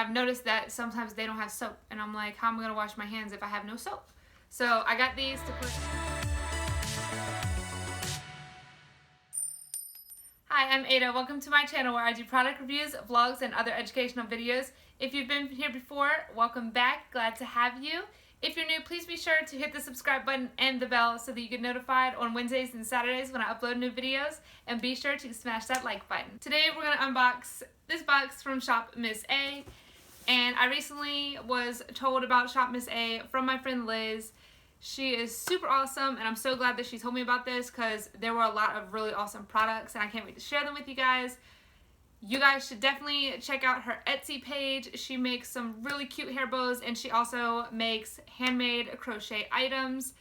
I've noticed that sometimes they don't have soap, and I'm like, how am I gonna wash my hands if I have no soap? So I got these to put. Hi, I'm Ada. Welcome to my channel where I do product reviews, vlogs, and other educational videos. If you've been here before, welcome back. Glad to have you. If you're new, please be sure to hit the subscribe button and the bell so that you get notified on Wednesdays and Saturdays when I upload new videos. And be sure to smash that like button. Today we're going to unbox this box from Shop Miss A. And I recently was told about Shop Miss A from my friend Liz. She is super awesome, and I'm so glad that she told me about this because there were a lot of really awesome products, and I can't wait to share them with you guys. You guys should definitely check out her Etsy page. She makes some really cute hair bows, and she also makes handmade crochet items,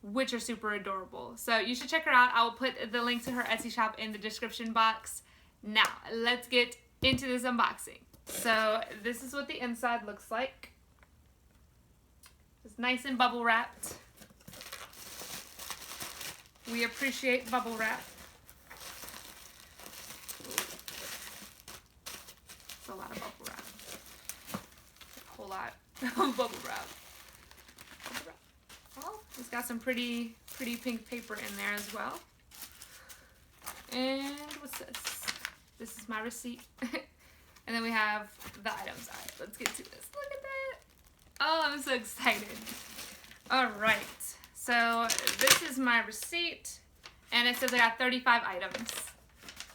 which are super adorable. So you should check her out. I will put the link to her Etsy shop in the description box. Now, let's get into this unboxing. So this is what the inside looks like. It's nice and bubble wrapped. We appreciate bubble wrap. It's a lot of bubble wrap. A whole lot of bubble wrap. Oh, it's got some pretty pink paper in there as well. And what's this? This is my receipt. And then we have the items. All right, let's get to this. Look at that. Oh, I'm so excited. All right. So this is my receipt, and it says I got 35 items.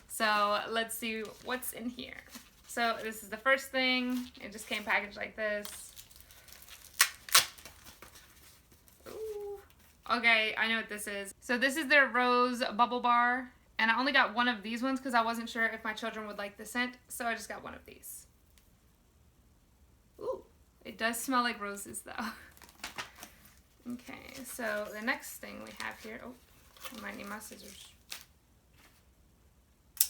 So let's see what's in here. So this is the first thing. It just came packaged like this. Ooh. Okay, I know what this is. So this is their rose bubble bar, and I only got one of these ones because I wasn't sure if my children would like the scent, so I just got one of these. Ooh, it does smell like roses though. Okay, so the next thing we have here, oh, I might need my scissors.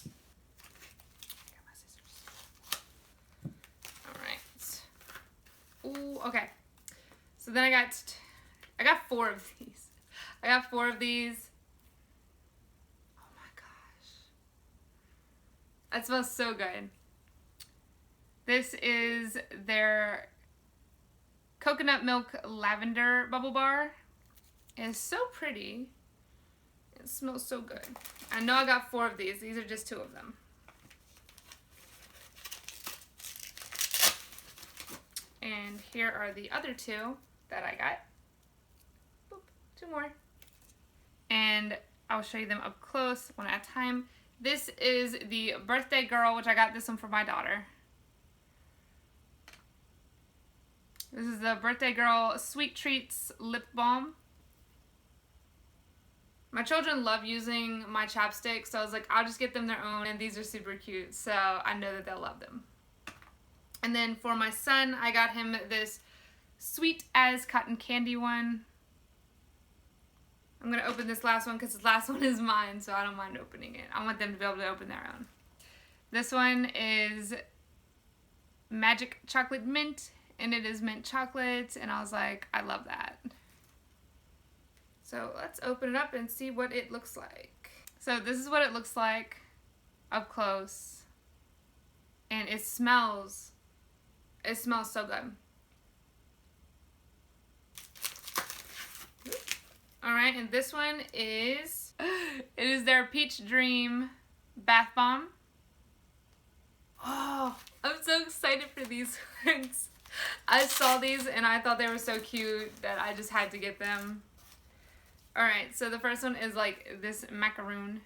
Got my scissors. All right. Ooh, okay. So then I got 4 of these. I got 4 of these. Oh my gosh. That smells so good. This is their coconut milk lavender bubble bar. It's so pretty. It smells so good. I know I got 4 of these. These are just 2 of them. And here are the other 2 that I got. Boop, 2 more. And I'll show you them up close one at a time. This is the Birthday Girl, which I got this one for my daughter. This is the Birthday Girl Sweet Treats Lip Balm. My children love using my chapsticks, so I was like, I'll just get them their own, and these are super cute, so I know that they'll love them. And then for my son, I got him this Sweet as Cotton Candy one. I'm going to open this last one because this last one is mine, so I don't mind opening it. I want them to be able to open their own. This one is Magic Chocolate Mint. And it is mint chocolate, and I was like, I love that. So let's open it up and see what it looks like. So this is what it looks like up close. And it smells so good. Alright, and this one is, it is their Peach Dream Bath Bomb. Oh, I'm so excited for these ones. I saw these and I thought they were so cute that I just had to get them. Alright, so the first one is like this macaroon.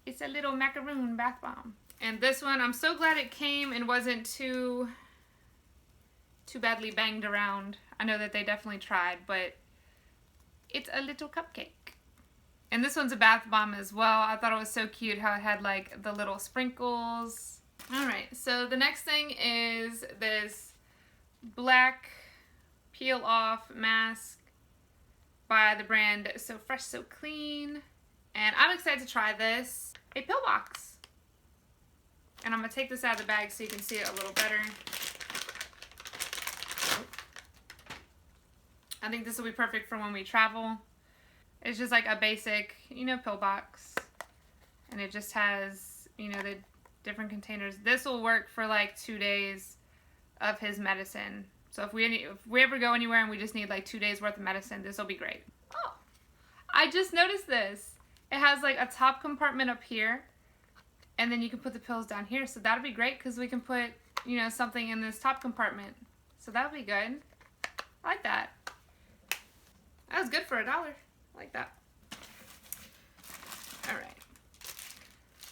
It's a little macaroon bath bomb. And this one, I'm so glad it came and wasn't too badly banged around. I know that they definitely tried, but it's a little cupcake. And this one's a bath bomb as well. I thought it was so cute how it had like the little sprinkles. Alright, so the next thing is this black peel off mask by the brand So Fresh So Clean. And I'm excited to try this. A pill box. And I'm going to take this out of the bag so you can see it a little better. I think this will be perfect for when we travel. It's just like a basic, pill box. And it just has, the different containers. This will work for like 2 days of his medicine. So if we ever go anywhere and we just need like 2 days worth of medicine, this will be great. Oh, I just noticed this. It has like a top compartment up here, and then you can put the pills down here. So that'll be great because we can put, you know, something in this top compartment. So that'll be good. I like that. That was good for $1. I like that. Alright.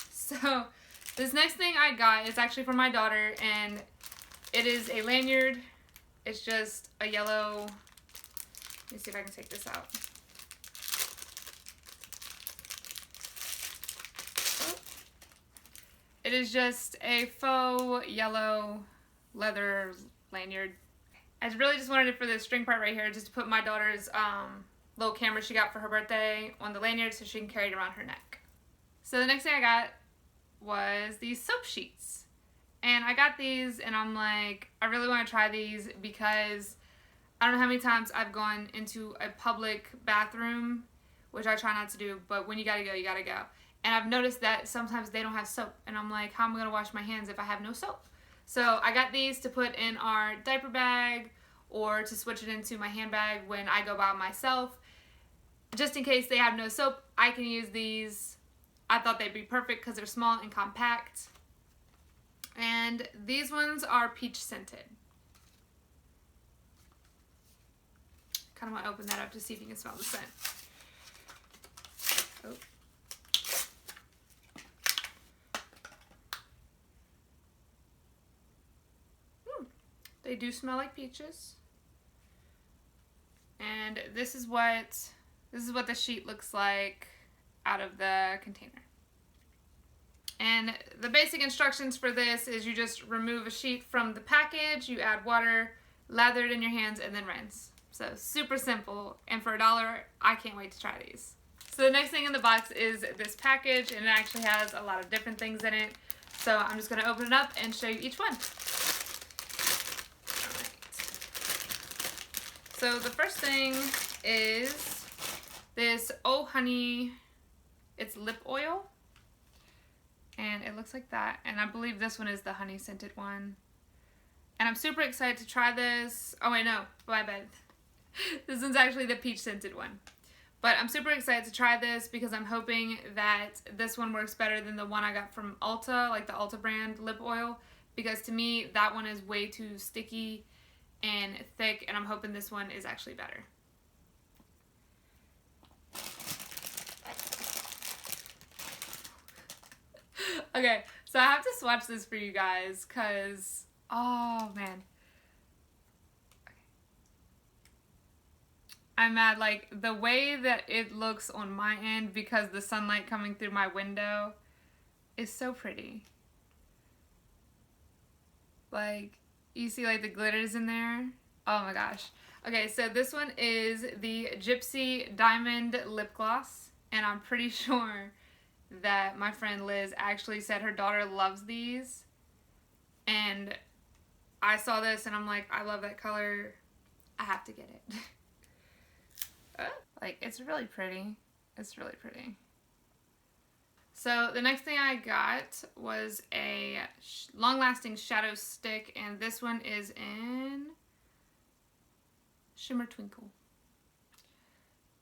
So this next thing I got is actually for my daughter, and it is a lanyard. It's just a yellow. Let me see if I can take this out. Oh. It is just a faux yellow leather lanyard. I really just wanted it for this string part right here, just to put my daughter's little camera she got for her birthday on the lanyard so she can carry it around her neck. So the next thing I got was these soap sheets. And I got these and I'm like, I really want to try these because I don't know how many times I've gone into a public bathroom, which I try not to do, but when you gotta go, you gotta go. And I've noticed that sometimes they don't have soap. And I'm like, how am I gonna wash my hands if I have no soap? So I got these to put in our diaper bag or to switch it into my handbag when I go by myself. Just in case they have no soap, I can use these. I thought they'd be perfect because they're small and compact. And these ones are peach scented. Kind of want to open that up to see if you can smell the scent. Oh. They do smell like peaches. And this is what the sheet looks like out of the container. And the basic instructions for this is you just remove a sheet from the package, you add water, lather it in your hands, and then rinse. So super simple, and for $1, I can't wait to try these. So the next thing in the box is this package, and it actually has a lot of different things in it. So I'm just going to open it up and show you each one. So the first thing is this Oh Honey, it's lip oil. And it looks like that. And I believe this one is the honey scented one. And I'm super excited to try this. Oh wait, no, my bad. This one's actually the peach scented one. But I'm super excited to try this because I'm hoping that this one works better than the one I got from Ulta, like the Ulta brand lip oil. Because to me, that one is way too sticky and thick, and I'm hoping this one is actually better. Okay, so I have to swatch this for you guys because, oh man. Okay. I'm mad, like the way that it looks on my end because the sunlight coming through my window is so pretty. Like, you see like the glitters in there? Oh my gosh. Okay, so this one is the Gypsy Diamond Lip Gloss, and I'm pretty sure that my friend Liz actually said her daughter loves these, and I saw this and I'm like, I love that color, I have to get it. Like, it's really pretty. It's really pretty. So the next thing I got was a long-lasting shadow stick, and this one is in Shimmer Twinkle.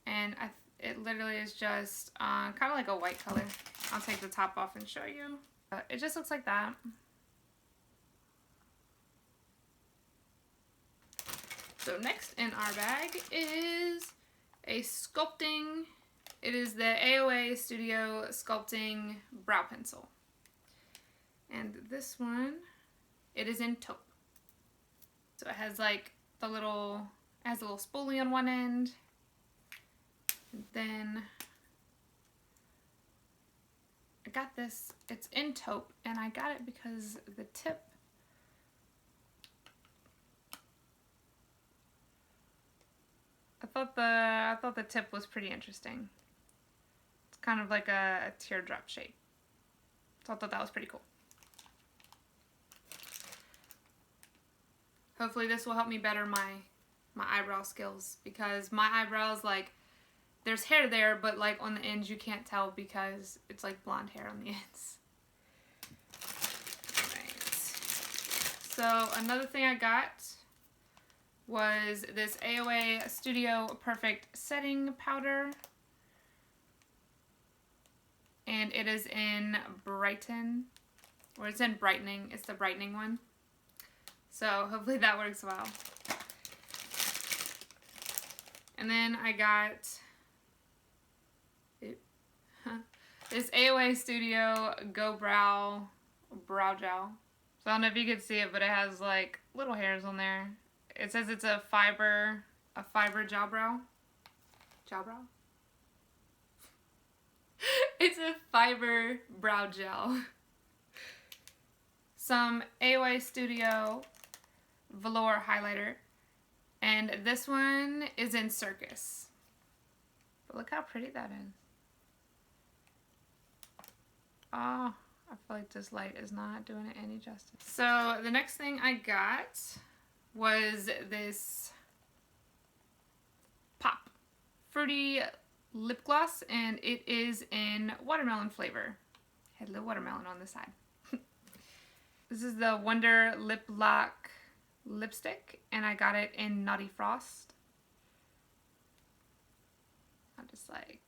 And it literally is just kind of like a white color. I'll take the top off and show you. It just looks like that. So next in our bag is a sculpting. It is the AOA Studio Sculpting Brow Pencil. And this one, it is in taupe. So it has like the little, it has a little spoolie on one end. And then I got this, it's in taupe, and I got it because the tip, I thought the tip was pretty interesting. It's kind of like a teardrop shape. So I thought that was pretty cool. Hopefully this will help me better my eyebrow skills, because my eyebrows, like, there's hair there, but like on the ends you can't tell because it's like blonde hair on the ends. So another thing I got was this AOA Studio Perfect Setting Powder. And it is in Brighten, or it's in Brightening. It's the brightening one. So hopefully that works well. And then I got this AOA Studio Go Brow Gel. So I don't know if you can see it, but it has like little hairs on there. It says it's a fiber gel brow. Gel brow? It's a fiber brow gel. Some AOA Studio Velour Highlighter. And this one is in Circus. But look how pretty that is. Oh, I feel like this light is not doing it any justice. So the next thing I got was this Pop Fruity lip gloss, and it is in watermelon flavor. Had a little watermelon on the side. This is the Wonder Lip Lock lipstick, and I got it in Naughty Frost. I'm just like...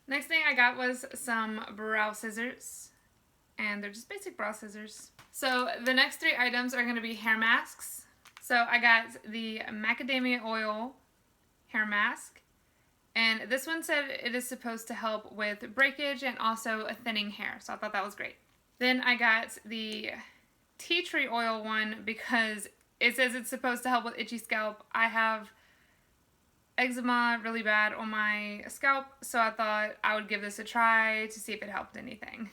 Next thing I got was some brow scissors, and they're just basic brow scissors. So the next three items are going to be hair masks. So I got the macadamia oil hair mask, and this one said it is supposed to help with breakage and also thinning hair, so I thought that was great. Then I got the tea tree oil one because it says it's supposed to help with itchy scalp. I have eczema really bad on my scalp, so I thought I would give this a try to see if it helped anything.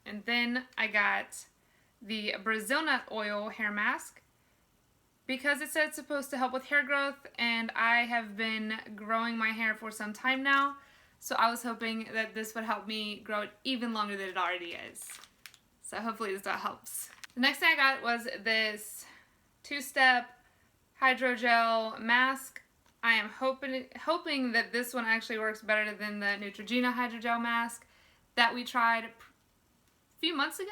And then I got the Brazil nut oil hair mask because it said it's supposed to help with hair growth, and I have been growing my hair for some time now, so I was hoping that this would help me grow it even longer than it already is. So hopefully this helps. The next thing I got was this two-step hydrogel mask. I am hoping that this one actually works better than the Neutrogena hydrogel mask that we tried a few months ago.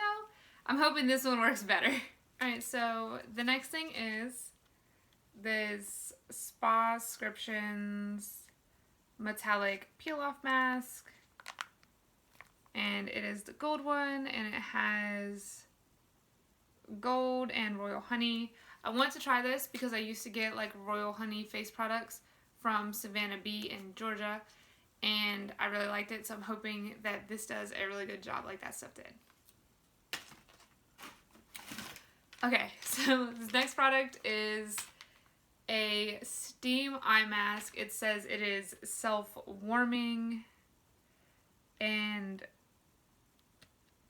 I'm hoping this one works better. Alright, so the next thing is this Spa Scriptions metallic peel-off mask, and it is the gold one, and it has gold and royal honey. I want to try this because I used to get like royal honey face products from Savannah Bee in Georgia, and I really liked it, so I'm hoping that this does a really good job like that stuff did. Okay, so this next product is a steam eye mask. It says it is self-warming, and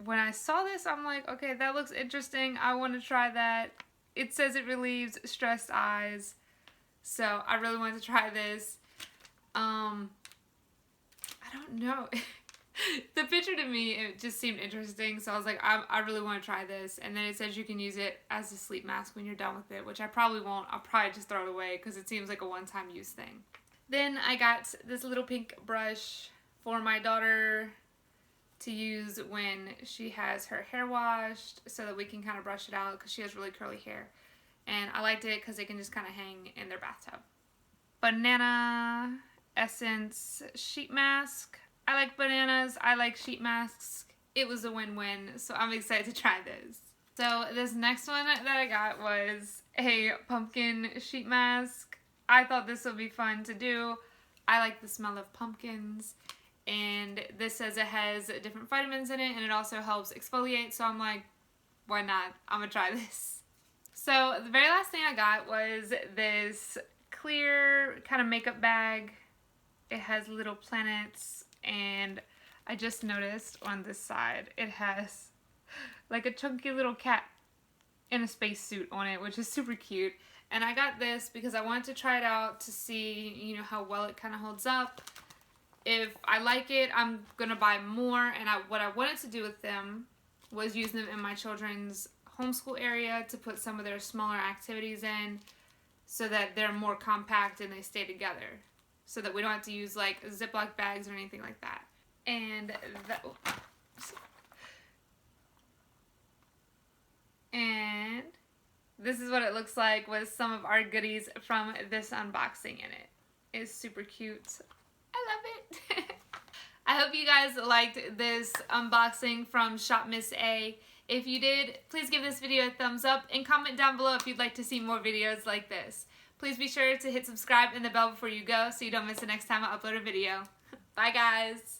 when I saw this, I'm like, okay, that looks interesting. I want to try that. It says it relieves stressed eyes, so I really wanted to try this. I don't know. The picture to me, it just seemed interesting, so I was like, I really want to try this. And then it says you can use it as a sleep mask when you're done with it, which I probably won't. I'll probably just throw it away because it seems like a one-time use thing. Then I got this little pink brush for my daughter to use when she has her hair washed, so that we can kind of brush it out because she has really curly hair. And I liked it because it can just kind of hang in their bathtub. Banana Essence sheet mask. I like bananas, I like sheet masks. It was a win-win, so I'm excited to try this. So this next one that I got was a pumpkin sheet mask. I thought this would be fun to do. I like the smell of pumpkins, and this says it has different vitamins in it, and it also helps exfoliate, so I'm like, why not? I'm gonna try this. So the very last thing I got was this clear kind of makeup bag. It has little planets, and I just noticed on this side it has like a chunky little cat in a spacesuit on it, which is super cute. And I got this because I wanted to try it out to see, you know, how well it kind of holds up. If I like it, I'm gonna buy more. And what I wanted to do with them was use them in my children's homeschool area to put some of their smaller activities in. so that they're more compact and they stay together, so that we don't have to use like Ziploc bags or anything like that. And this is what it looks like with some of our goodies from this unboxing in it. It's super cute. I love it. I hope you guys liked this unboxing from Shop Miss A. If you did, please give this video a thumbs up and comment down below if you'd like to see more videos like this. Please be sure to hit subscribe and the bell before you go so you don't miss the next time I upload a video. Bye guys!